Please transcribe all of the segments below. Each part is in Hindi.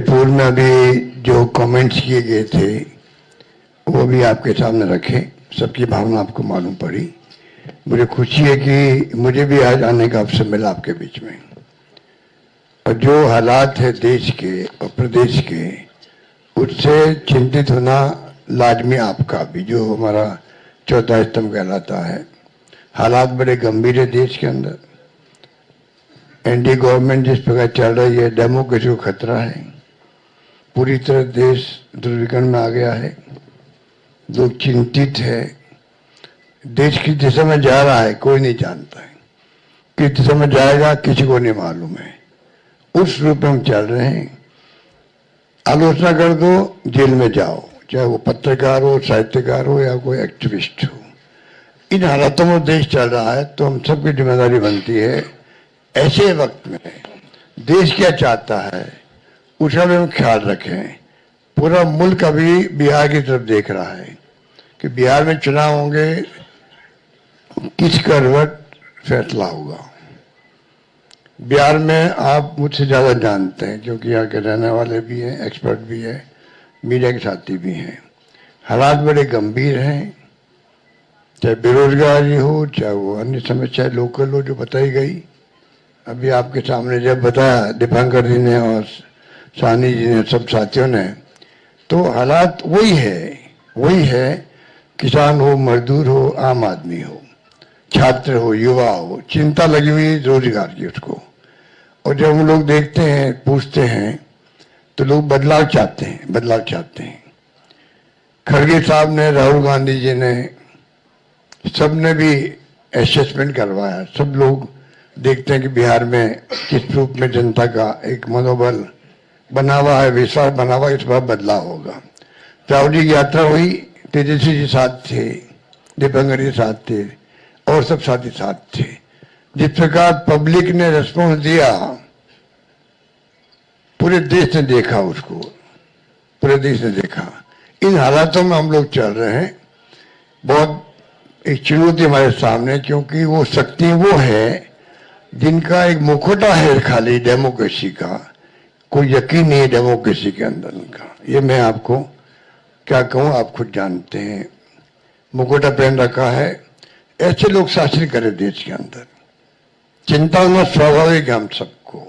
रिपोर्ट में अभी जो कमेंट्स किए गए थे वो भी आपके सामने रखे। सबकी भावना आपको मालूम पड़ी। मुझे खुशी है कि मुझे भी आज आने का अवसर मिला आपके बीच में। और जो हालात है देश के और प्रदेश के, उससे चिंतित होना लाजमी आपका भी, जो हमारा चौथा स्तंभ कहलाता है। हालात बड़े गंभीर है देश के अंदर। एनडीए गवर्नमेंट जिस प्रकार चल रही है, डेमोक्रेसी को खतरा है। पूरी तरह देश दुर्विकरण में आ गया है। लोग चिंतित है। देश किस दिशा में जा रहा है कोई नहीं जानता है। किस दिशा में जाएगा किसी को नहीं मालूम है। उस रूप में हम चल रहे हैं। आलोचना कर दो, जेल में जाओ, चाहे वो पत्रकार हो, साहित्यकार हो या कोई एक्टिविस्ट हो। इन हालातों में देश चल रहा है, तो हम सबकी जिम्मेदारी बनती है ऐसे वक्त में देश क्या चाहता है उसका भी हम ख्याल रखें। पूरा मुल्क अभी बिहार की तरफ देख रहा है कि बिहार में चुनाव होंगे, किस करवट फैसला होगा। बिहार में आप मुझसे ज़्यादा जानते हैं क्योंकि यहाँ के रहने वाले भी हैं, एक्सपर्ट भी हैं, मीडिया के साथी भी हैं। हालात बड़े गंभीर हैं, चाहे बेरोजगारी हो, चाहे वो अन्य समस्या लोकल हो जो बताई गई। अभी आपके सामने जब बताया दीपांकर जी ने और सानी जी ने, सब साथियों ने, तो हालात वही है। किसान हो, मजदूर हो, आम आदमी हो, छात्र हो, युवा हो, चिंता लगी हुई रोजगार की उसको। और जब हम लोग देखते हैं, पूछते हैं, तो लोग बदलाव चाहते हैं। खड़गे साहब ने, राहुल गांधी जी ने, सबने भी असेसमेंट करवाया। सब लोग देखते हैं कि बिहार में किस रूप में जनता का एक मनोबल बना हुआ है, विश्वास बना हुआ, इस बार बदलाव होगा। राहुल जी की यात्रा हुई, तेजस्वी जी साथ थे, दीपांकर जी साथ थे और सब साथी साथ थे। जिस प्रकार पब्लिक ने रिस्पॉन्स दिया, पूरे देश ने देखा उसको, पूरे देश ने देखा। इन हालातों में हम लोग चल रहे हैं। बहुत एक चुनौती हमारे सामने, क्योंकि वो शक्ति वो है जिनका एक मुखौटा है खाली डेमोक्रेसी का। कोई यकीन नहीं है डेमोक्रेसी के अंदर उनका। ये मैं आपको क्या कहूँ, आप खुद जानते हैं। मुखौटा पहन रखा है। ऐसे लोग शासन करें देश के अंदर, चिंता होना स्वाभाविक है हम सबको।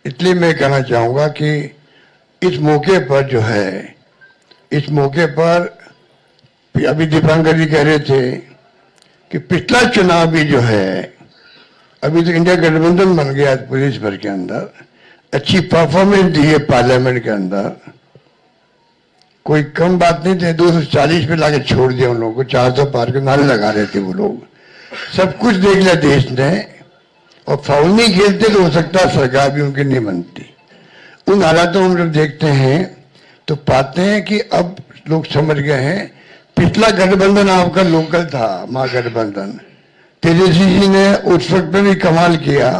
इसलिए मैं कहना चाहूँगा कि इस मौके पर जो है, इस मौके पर अभी दीपांकर जी कह रहे थे कि पिछला चुनाव भी जो है, अभी तो इंडिया गठबंधन बन गया प्रदेश भर के अंदर, अच्छी परफॉर्मेंस दी है पार्लियामेंट के अंदर। कोई कम बात नहीं थे, 240 पे लाके छोड़ दिया उन लोगों को। 400 पार के नारे लगा रहे थे वो लोग। सब कुछ देख लिया देश ने, और फाउल नहीं खेलते तो हो सकता है सरकार भी उनकी नहीं बनती। उन हालातों में हम जब देखते हैं तो पाते हैं कि अब लोग समझ गए हैं। पिछला गठबंधन आपका लोकल था, महागठबंधन। तेजस्वी जी ने उस वक्त में भी कमाल किया,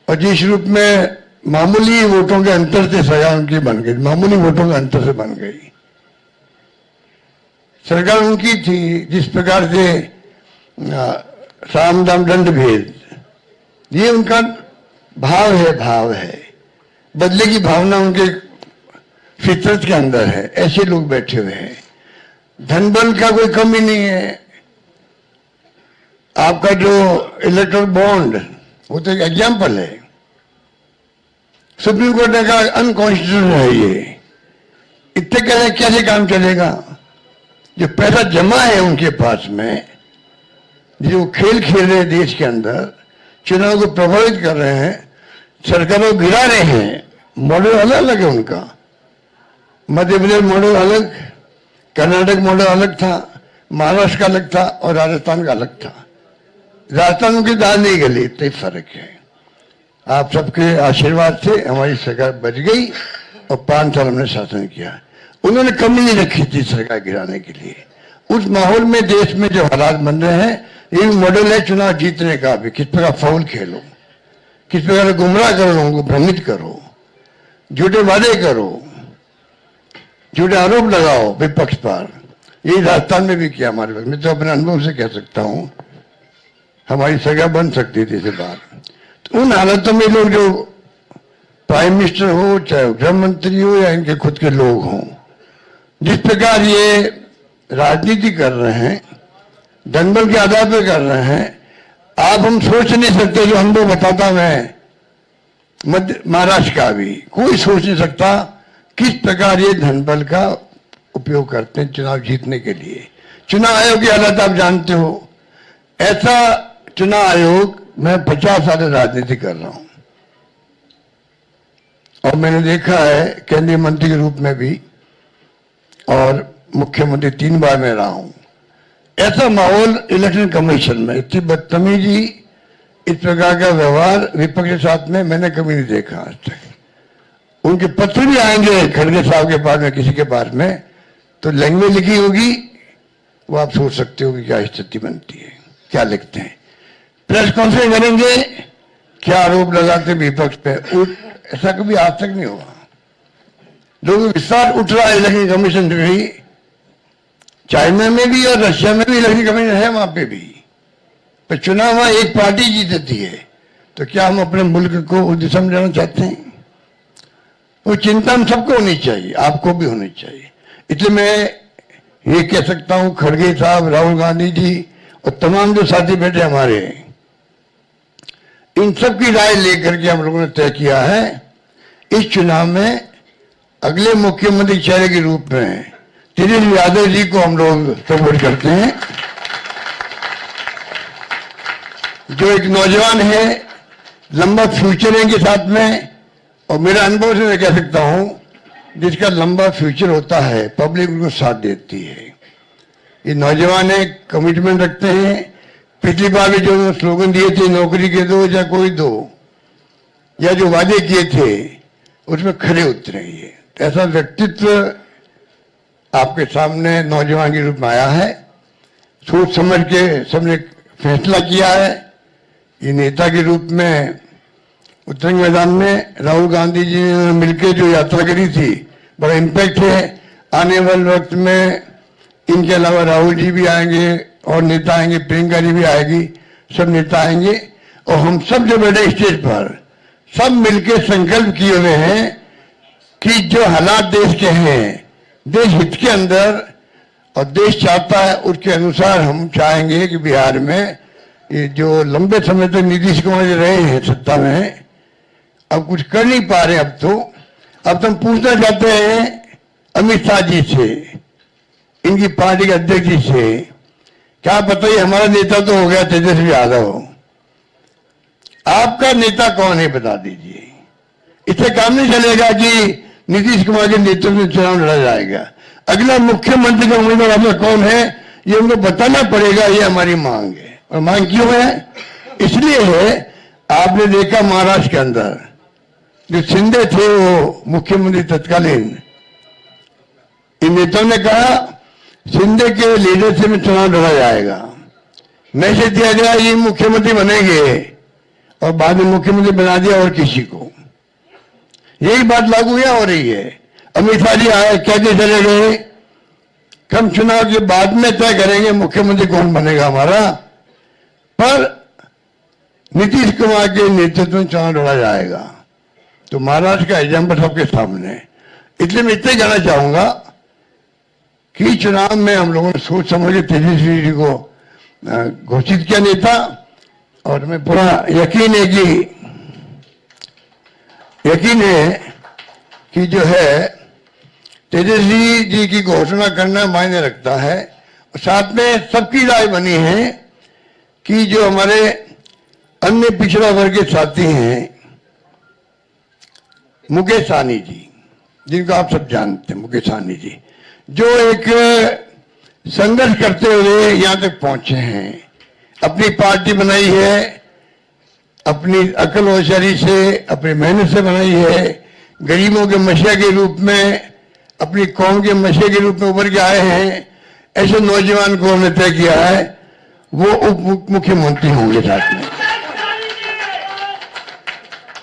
और जिस रूप में मामूली वोटों के अंतर से सरकार उनकी बन गई, मामूली वोटों के अंतर से बन गई सरकार उनकी थी। जिस प्रकार से साम दाम दंड भेद, ये उनका भाव है। बदले की भावना उनके फितरत के अंदर है। ऐसे लोग बैठे हुए हैं। धन बल का कोई कमी नहीं है। आपका जो इलेक्ट्रल बॉन्ड, वो तो एक एग्जाम्पल है। सुप्रीम कोर्ट ने कहा अनकॉन्स्टिट्यूशनल है ये। इतने कहने कैसे काम चलेगा? जो पैसा जमा है उनके पास में, जो खेल खेल रहे हैं देश के अंदर, चुनाव को प्रभावित कर रहे हैं, सरकारों को गिरा रहे हैं। मॉडल अलग अलग है उनका। मध्य प्रदेश मॉडल अलग, कर्नाटक मॉडल अलग था, महाराष्ट्र का अलग था और राजस्थान का अलग था। राजस्थान उनकी दाल नहीं गली, इतना ही फर्क है। आप सबके आशीर्वाद से हमारी सरकार बच गई और 5 साल हमने शासन किया। उन्होंने कमी नहीं रखी थी सरकार गिराने के लिए। उस माहौल में देश में जो हालात बन रहे हैं, ये मॉडल है चुनाव जीतने का भी। किस प्रकार फाउल खेलो, किस प्रकार गुमराह करो, लोगों को भ्रमित करो, झूठे वादे करो, झूठे आरोप लगाओ विपक्ष पर। यही राजस्थान में भी किया हमारे वक्त। मैं तो अपने अनुभव से कह सकता हूं, हमारी सरकार बन सकती थी इसे बार। तो उन हालातों में लोग जो प्राइम मिनिस्टर हो, चाहे गृह मंत्री हो, या इनके खुद के लोग हों, जिस प्रकार ये राजनीति कर रहे हैं, दंगल के आधार पर कर रहे हैं, आप हम सोच नहीं सकते। जो हम लोग बताता मैं मध्य महाराष्ट्र का भी कोई सोच नहीं सकता किस प्रकार ये धनबल का उपयोग करते हैं चुनाव जीतने के लिए। चुनाव आयोग की हालत आप जानते हो। ऐसा चुनाव आयोग, मैं 50 साल राजनीति कर रहा हूं और मैंने देखा है केंद्रीय मंत्री के रूप में भी और मुख्यमंत्री 3 बार में रहा हूं। ऐसा माहौल इलेक्शन कमीशन में, इतनी बदतमीजी, इस प्रकार का व्यवहार विपक्ष के साथ में मैंने कभी नहीं देखा आज तक। उनके पत्र भी आएंगे खड़गे साहब के पास में, किसी के पास में, तो लैंग्वेज लिखी होगी, वो आप सोच सकते हो कि क्या स्थिति बनती है, क्या लिखते हैं। प्रेस कॉन्फ्रेंस करेंगे, क्या आरोप लगाते विपक्ष पे, ऐसा कभी आज तक नहीं हुआ। लोगों का विश्वास उठ रहा है इलेक्शन कमीशन से भी, चाइना में भी और रशिया में भी इलेक्शन कमीशन है, वहां पे भी। पर चुनाव वहां एक पार्टी जीतती है, तो क्या हम अपने मुल्क को उस दिशा में जाना चाहते हैं? वो चिंता हम सबको होनी चाहिए, आपको भी होनी चाहिए। इसलिए मैं ये कह सकता हूं, खड़गे साहब, राहुल गांधी जी और तमाम जो साथी बैठे हमारे, इन सब की राय लेकर के हम लोगों ने तय किया है इस चुनाव में अगले मुख्यमंत्री चेहरे के रूप में तेजस्वी यादव जी को हम लोग सपोर्ट करते हैं, जो एक नौजवान है, लंबा फ्यूचर है इनके साथ में। और मेरा अनुभव से मैं कह सकता हूं, जिसका लंबा फ्यूचर होता है पब्लिक उनको साथ देती है। ये नौजवान है, कमिटमेंट रखते हैं। पिछली बार भी जो स्लोगन दिए थे, नौकरी के दो या कोई दो, या जो वादे किए थे उसमें खरे उतरे। ये ऐसा व्यक्तित्व आपके सामने नौजवान के रूप में आया है। सोच समझ के सबने फैसला किया है। ये नेता के रूप में उत्तरंग मैदान में राहुल गांधी जी ने मिलकर जो यात्रा करी थी, बड़ा इम्पैक्ट है। आने वाले वक्त में इनके अलावा राहुल जी भी आएंगे और नेता आएंगे, प्रियंका जी भी आएगी, सब नेता आएंगे। और हम सब जो बैठे स्टेज पर, सब मिलकर संकल्प किए हुए हैं कि जो हालात देश के हैं, देश हित के अंदर और देश चाहता है उसके अनुसार हम चाहेंगे कि बिहार में ये जो लंबे समय तक नीतीश कुमार जी रहे हैं सत्ता में, अब कुछ कर नहीं पा रहे। अब तो हम पूछना चाहते हैं अमित शाह जी से, इनकी पार्टी के अध्यक्ष जी से, क्या बताइए, हमारा नेता तो हो गया तेजस्वी यादव, आपका नेता कौन है बता दीजिए। इससे काम नहीं चलेगा कि नीतीश कुमार के नेतृत्व में चुनाव लड़ा जाएगा। अगला मुख्यमंत्री का उम्मीदवार आपका कौन है, ये उनको बताना पड़ेगा। ये हमारी मांग है। और मांग क्यों है? इसलिए है, आपने देखा महाराष्ट्र के अंदर जो शिंदे थे, वो मुख्यमंत्री तत्कालीन, इन नेताओं ने कहा शिंदे के लीडरशिप में चुनाव लड़ा जाएगा। मैसेज दिया गया ये मुख्यमंत्री बनेंगे, और बाद में मुख्यमंत्री बना दिया और किसी को। यही बात लागू यहाँ हो रही है। अमित शाह जी आए, कहते चले गए, हम चुनाव के बाद में तय करेंगे मुख्यमंत्री कौन बनेगा हमारा, पर नीतीश कुमार के नेतृत्व में चुनाव लड़ा जाएगा। तो महाराष्ट्र का एग्जाम्पल सबके सामने। इसलिए मैं इतना कहना चाहूंगा कि चुनाव में हम लोगों ने सोच समझ के तेजस्वी जी को घोषित किया नेता, और हमें पूरा यकीन है कि जो है तेजस्वी जी की घोषणा करना मायने रखता है। और साथ में सबकी राय बनी है कि जो हमारे अन्य पिछड़ा वर्ग के साथी हैं, मुकेश सहनी जी, जिनको आप सब जानते हैं, मुकेश सहनी जी, जो एक संघर्ष करते हुए यहां तक पहुंचे हैं, अपनी पार्टी बनाई है, अपनी अकल होशियारी से, अपनी मेहनत से बनाई है, गरीबों के मसीहा के रूप में, अपनी कौम के मसीहा के रूप में उभर के आए हैं। ऐसे नौजवान को हमने तय किया है वो उप मुख्यमंत्री होंगे। साथ में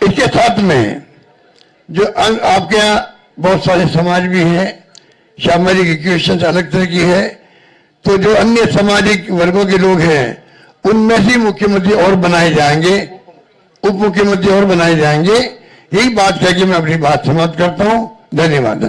इसके साथ में जो आपके यहाँ बहुत सारे समाज भी हैं, सामाजिक इक्वेशन अलग तरह की है, तो जो अन्य सामाजिक वर्गों के लोग हैं उनमें से मुख्यमंत्री और बनाए जाएंगे, उप मुख्यमंत्री और बनाए जाएंगे। यही बात कह के मैं अपनी बात समाप्त करता हूं। धन्यवाद।